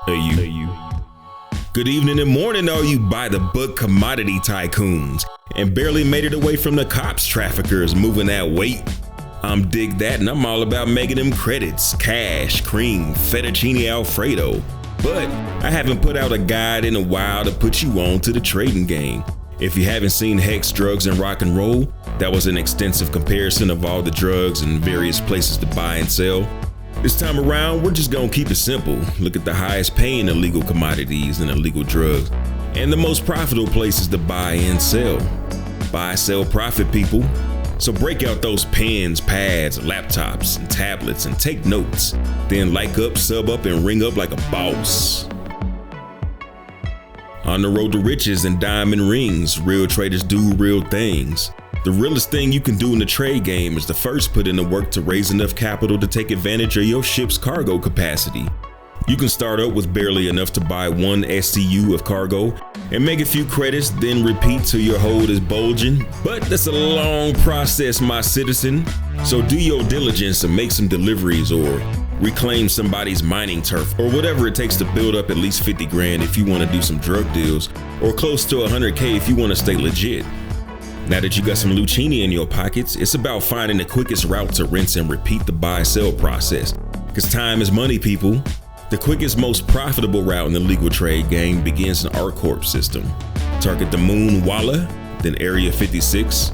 Hey you. Good evening and morning, all you by-the-book commodity tycoons, and barely made it away from the cops traffickers moving that weight. I'm Dig That, and I'm all about making them credits, cash, cream, fettuccine alfredo. But I haven't put out a guide in a while to put you on to the trading game. If you haven't seen Hex, Drugs, and Rock and Roll, that was an extensive comparison of all the drugs and various places to buy and sell. This time around, we're just gonna keep it simple. Look at the highest paying illegal commodities and illegal drugs, and the most profitable places to buy and sell. Buy, sell, profit, people. So break out those pens, pads, laptops, and tablets and take notes. Then like up, sub up, and ring up like a boss. On the road to riches and diamond rings, real traders do real things. The realest thing you can do in the trade game is to first put in the work to raise enough capital to take advantage of your ship's cargo capacity. You can start up with barely enough to buy one SCU of cargo and make a few credits, then repeat till your hold is bulging. But that's a long process, my citizen. So do your diligence and make some deliveries or reclaim somebody's mining turf or whatever it takes to build up at least 50 grand if you want to do some drug deals, or close to 100K if you want to stay legit. Now that you got some Lucchini in your pockets, it's about finding the quickest route to rinse and repeat the buy-sell process. Because time is money, people. The quickest, most profitable route in the legal trade game begins in our corp system. Target the moon, Walla, then Area 56.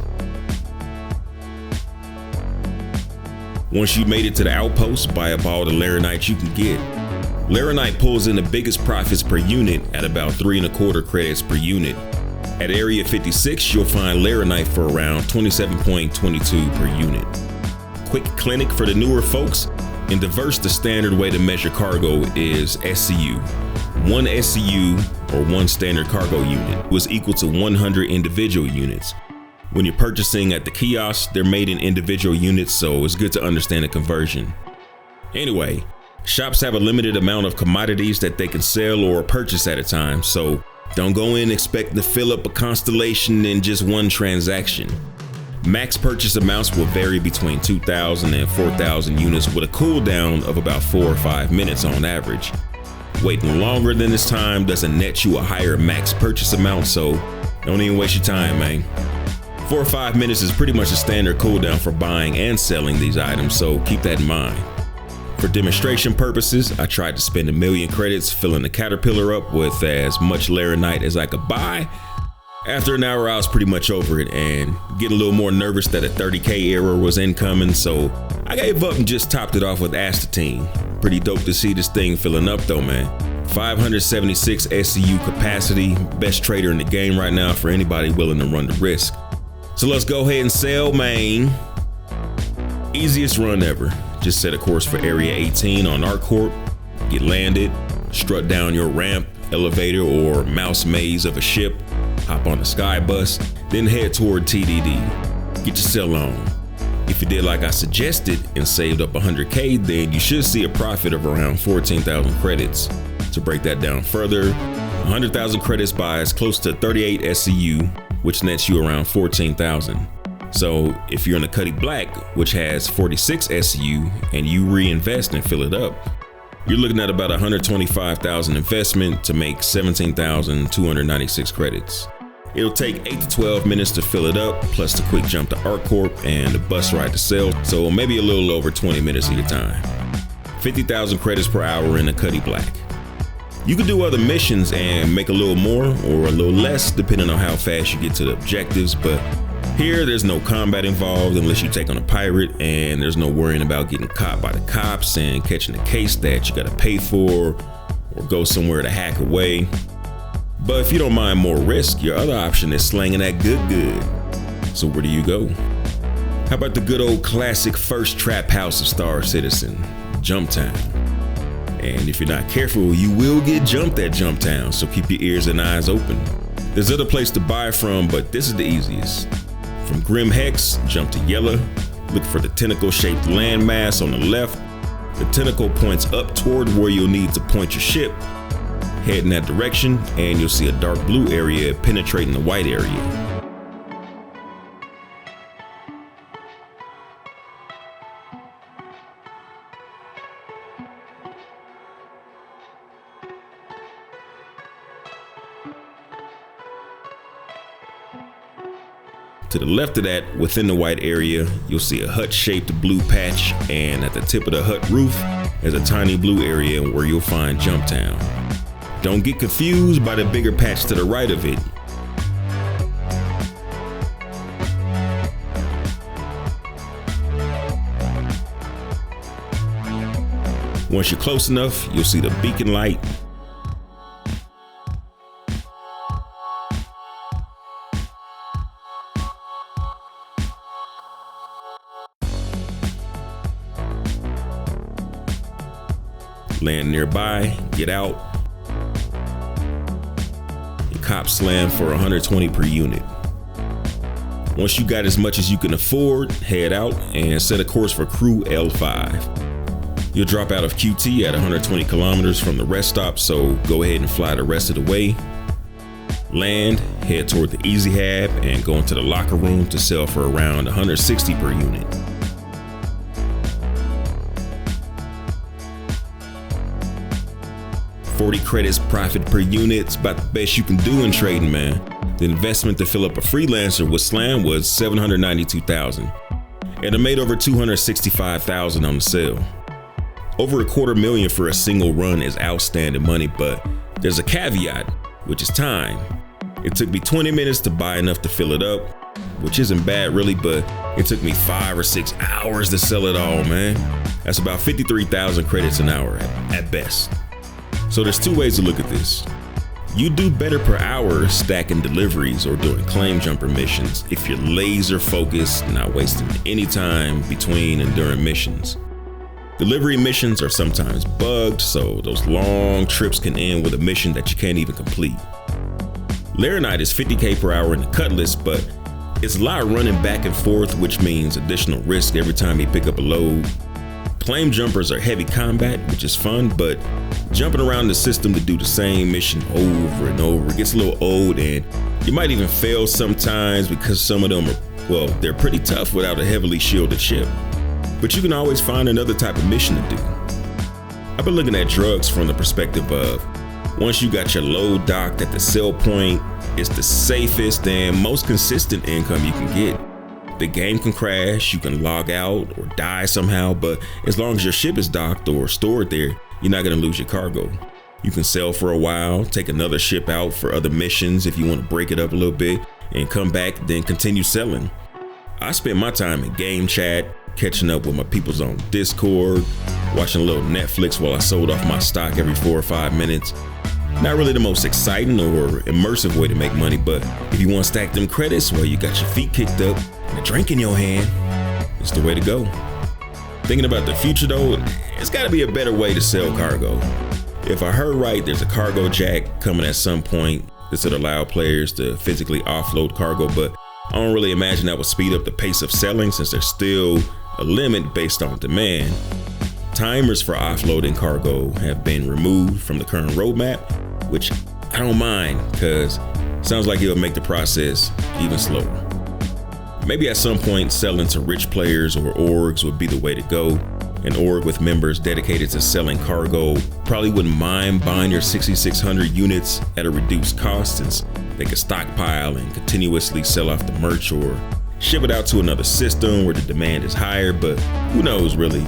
Once you made it to the outpost, buy up all the Laranite you can get. Laranite pulls in the biggest profits per unit at about 3.25 credits per unit. At Area 56, you'll find Laranite for around 27.22 per unit. Quick clinic for the newer folks. In Diverse, the standard way to measure cargo is SCU. One SCU, or one standard cargo unit, was equal to 100 individual units. When you're purchasing at the kiosk, they're made in individual units, so it's good to understand the conversion. Anyway, shops have a limited amount of commodities that they can sell or purchase at a time, so don't go in expecting to fill up a constellation in just one transaction. Max purchase amounts will vary between 2,000 and 4,000 units with a cooldown of about 4 or 5 minutes on average. Waiting longer than this time doesn't net you a higher max purchase amount, so don't even waste your time, man. 4 or 5 minutes is pretty much a standard cooldown for buying and selling these items, so keep that in mind. For demonstration purposes, I tried to spend 1 million credits filling the Caterpillar up with as much Laranite as I could buy. After an hour, I was pretty much over it and getting a little more nervous that a 30K error was incoming, so I gave up and just topped it off with Astatine. Pretty dope to see this thing filling up though, man. 576 SCU capacity, best trader in the game right now for anybody willing to run the risk. So let's go ahead and sell, man. Easiest run ever. Just set a course for Area 18 on our corp, get landed, strut down your ramp, elevator, or mouse maze of a ship, hop on the sky bus, then head toward TDD. Get your sell on. If you did like I suggested and saved up 100K, then you should see a profit of around 14,000 credits. To break that down further, 100,000 credits buys close to 38 SCU, which nets you around 14,000. So if you're in the Cuddy Black, which has 46 SCU, and you reinvest and fill it up, you're looking at about 125,000 investment to make 17,296 credits. It'll take 8 to 12 minutes to fill it up, plus the quick jump to ArcCorp and the bus ride to sell, so maybe a little over 20 minutes of your time. 50,000 credits per hour in the Cuddy Black. You can do other missions and make a little more or a little less depending on how fast you get to the objectives, but here there's no combat involved unless you take on a pirate, and there's no worrying about getting caught by the cops and catching a case that you gotta pay for or go somewhere to hack away. But if you don't mind more risk, your other option is slanging that good. So where do you go? How about the good old classic first trap house of Star Citizen, Jumptown? And if you're not careful, you will get jumped at Jumptown, so keep your ears and eyes open. There's other places to buy from, but this is the easiest. From Grim Hex, jump to Yellow, look for the tentacle-shaped landmass on the left. The tentacle points up toward where you'll need to point your ship. Head in that direction, and you'll see a dark blue area penetrating the white area. To the left of that, within the white area, you'll see a hut-shaped blue patch, and at the tip of the hut roof is a tiny blue area where you'll find Jumptown. Don't get confused by the bigger patch to the right of it. Once you're close enough, you'll see the beacon light. Land nearby, get out, and cop slam for 120 per unit. Once you got as much as you can afford, head out and set a course for crew L5. You'll drop out of QT at 120 kilometers from the rest stop, so go ahead and fly the rest of the way. Land, head toward the Easy Hab, and go into the locker room to sell for around 160 per unit. $40 credits profit per unit is about the best you can do in trading, man. The investment to fill up a freelancer with Slam was $792,000, and I made over $265,000 on the sale. Over $250,000 for a single run is outstanding money, but there's a caveat, which is time. It took me 20 minutes to buy enough to fill it up, which isn't bad really, but it took me 5 or 6 hours to sell it all, man. That's about 53,000 credits an hour at best. So there's two ways to look at this. You do better per hour stacking deliveries or doing claim jumper missions if you're laser focused, not wasting any time between and during missions. Delivery missions are sometimes bugged, so those long trips can end with a mission that you can't even complete. Laranite is 50K per hour in the cut list, but it's a lot running back and forth, which means additional risk every time you pick up a load. Claim jumpers are heavy combat, which is fun, but jumping around the system to do the same mission over and over gets a little old, and you might even fail sometimes because some of them are, well, they're pretty tough without a heavily shielded ship. But you can always find another type of mission to do. I've been looking at drugs from the perspective of, once you got your load docked at the sell point, it's the safest and most consistent income you can get. The game can crash, you can log out or die somehow, but as long as your ship is docked or stored there, you're not gonna lose your cargo. You can sell for a while, take another ship out for other missions if you want to break it up a little bit, and come back, then continue selling. I spent my time in game chat, catching up with my peoples on Discord, watching a little Netflix while I sold off my stock every 4 or 5 minutes. Not really the most exciting or immersive way to make money, but if you want to stack them credits while you got your feet kicked up and a drink in your hand, it's the way to go. Thinking about the future though, it's got to be a better way to sell cargo. If I heard right, there's a cargo jack coming at some point. This would allow players to physically offload cargo, but I don't really imagine that would speed up the pace of selling since there's still a limit based on demand. Timers for offloading cargo have been removed from the current roadmap, which I don't mind because it sounds like it'll make the process even slower. Maybe at some point selling to rich players or orgs would be the way to go. An org with members dedicated to selling cargo probably wouldn't mind buying your 6,600 units at a reduced cost since they could stockpile and continuously sell off the merch or ship it out to another system where the demand is higher, but who knows really.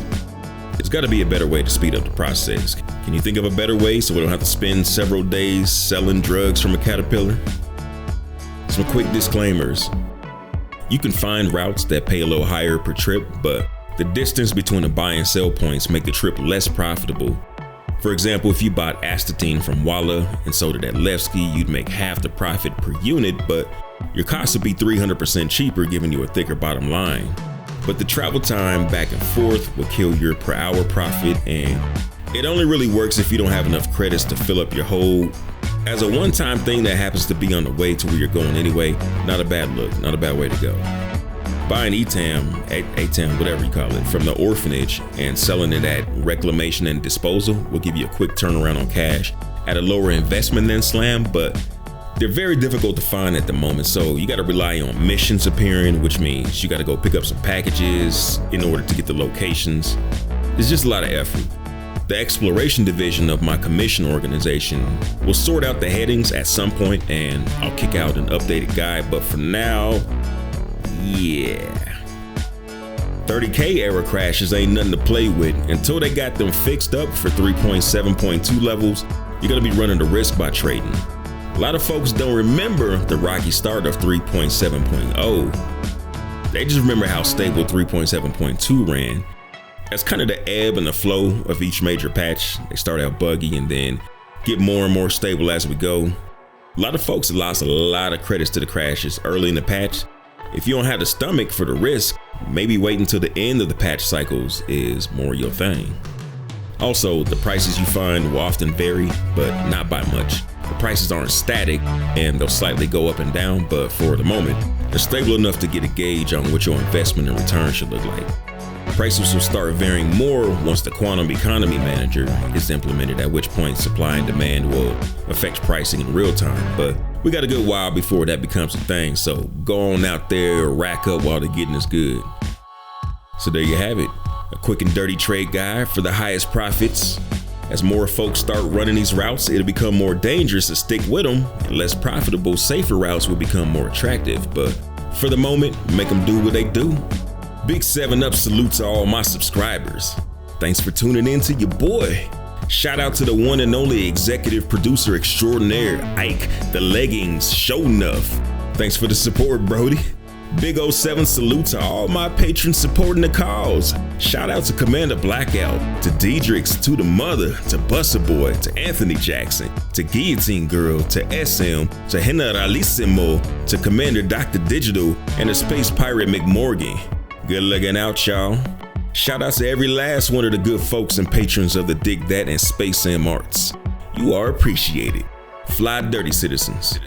There's got to be a better way to speed up the process. Can you think of a better way so we don't have to spend several days selling drugs from a caterpillar? Some quick disclaimers. You can find routes that pay a little higher per trip, but the distance between the buy and sell points make the trip less profitable. For example, if you bought astatine from Walla and sold it at Levski, you'd make half the profit per unit, but your cost would be 300% cheaper, giving you a thicker bottom line. But the travel time back and forth will kill your per hour profit, and it only really works if you don't have enough credits to fill up your hold. As a one-time thing that happens to be on the way to where you're going anyway, not a bad look, not a bad way to go. Buying ATAM, whatever you call it, from the orphanage and selling it at reclamation and disposal will give you a quick turnaround on cash at a lower investment than Slam, but they're very difficult to find at the moment, so you got to rely on missions appearing, which means you got to go pick up some packages in order to get the locations. It's just a lot of effort. The exploration division of my commission organization will sort out the headings at some point, and I'll kick out an updated guide, but for now, Yeah. 30K era crashes ain't nothing to play with. Until they got them fixed up for 3.7.2 levels, you're gonna be running the risk by trading. A lot of folks don't remember the rocky start of 3.7.0. They just remember how stable 3.7.2 ran. That's kind of the ebb and the flow of each major patch. They start out buggy and then get more and more stable as we go. A lot of folks lost a lot of credits to the crashes early in the patch. If you don't have the stomach for the risk, maybe wait until the end of the patch cycles is more your thing. Also, the prices you find will often vary, but not by much. The prices aren't static and they'll slightly go up and down, but for the moment, they're stable enough to get a gauge on what your investment and return should look like. Prices will start varying more once the quantum economy manager is implemented, at which point supply and demand will affect pricing in real time. But we got a good while before that becomes a thing, so go on out there and rack up while the getting is good. So there you have it, a quick and dirty trade guide for the highest profits. As more folks start running these routes, it'll become more dangerous to stick with them, and less profitable, safer routes will become more attractive. But for the moment, make them do what they do. Big 7-Up salute to all my subscribers. Thanks for tuning in to your boy. Shout out to the one and only executive producer extraordinaire, Ike, the leggings, show enough. Thanks for the support, Brody. Big 07 salute to all my patrons supporting the cause. Shout out to Commander Blackout, to Diedrichs, to the Mother, to Buster Boy, to Anthony Jackson, to Guillotine Girl, to SM, to Generalissimo, to Commander Dr. Digital, and to Space Pirate McMorgan. Good looking out, y'all. Shout out to every last one of the good folks and patrons of the Dig That and Space Sam Arts. You are appreciated. Fly dirty, citizens.